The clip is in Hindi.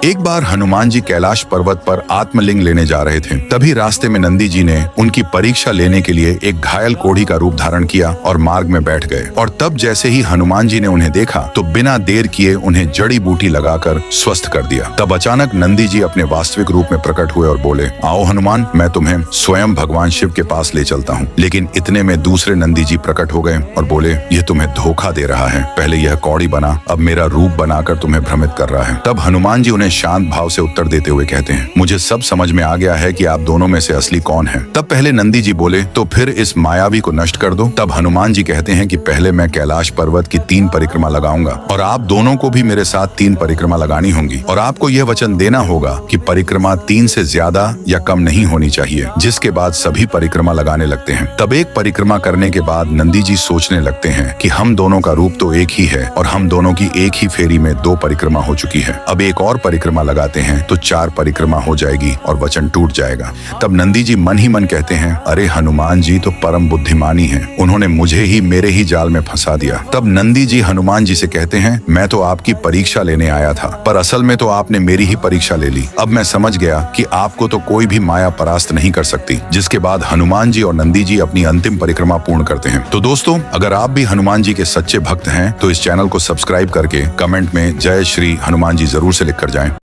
एक बार हनुमान जी कैलाश पर्वत पर आत्मलिंग लेने जा रहे थे। तभी रास्ते में नंदी जी ने उनकी परीक्षा लेने के लिए एक घायल कोढ़ी का रूप धारण किया और मार्ग में बैठ गए। और तब जैसे ही हनुमान जी ने उन्हें देखा तो बिना देर किए उन्हें जड़ी बूटी लगाकर स्वस्थ कर दिया। तब अचानक नंदी जी अपने वास्तविक रूप में प्रकट हुए और बोले, आओ हनुमान, मैं तुम्हें स्वयं भगवान शिव के पास ले चलता हूँ। लेकिन इतने में दूसरे नंदी जी प्रकट हो गए और बोले, यह तुम्हें धोखा दे रहा है। पहले यह कौड़ी बना, अब मेरा रूप बनाकर तुम्हें भ्रमित कर रहा है। तब हनुमान जी उन्हें शांत भाव से उत्तर देते हुए कहते हैं, मुझे सब समझ में आ गया है कि आप दोनों में से असली कौन है। तब पहले नंदी जी बोले, तो फिर इस मायावी को नष्ट कर दो। तब हनुमान जी कहते हैं कि पहले मैं कैलाश पर्वत की 3 परिक्रमा लगाऊंगा और आप दोनों को भी मेरे साथ 3 परिक्रमा लगानी होंगी। और आपको यह वचन देना होगा कि परिक्रमा 3 से ज्यादा या कम नहीं होनी चाहिए। जिसके बाद सभी परिक्रमा लगाने लगते हैं। तब एक परिक्रमा करने के बाद नंदी जी सोचने लगते हैं कि हम दोनों का रूप तो एक ही है और हम दोनों की एक ही फेरी में 2 परिक्रमा हो चुकी है। अब एक और परिक्रमा लगाते हैं तो 4 परिक्रमा हो जाएगी और वचन टूट जाएगा। तब नंदी जी मन ही मन कहते हैं, अरे हनुमान जी तो परम बुद्धिमानी हैं, उन्होंने मुझे ही मेरे ही जाल में फंसा दिया। तब नंदी जी हनुमान जी से कहते हैं, मैं तो आपकी परीक्षा लेने आया था, पर असल में तो आपने मेरी ही परीक्षा ले ली। अब मैं समझ गया कि आपको तो कोई भी माया परास्त नहीं कर सकती। जिसके बाद हनुमान जी और नंदी जी अपनी अंतिम परिक्रमा पूर्ण करते हैं। तो दोस्तों, अगर आप भी हनुमान जी के सच्चे भक्त हैं तो इस चैनल को सब्सक्राइब करके कमेंट में जय श्री हनुमान जी जरूर से लिख कर जाएं।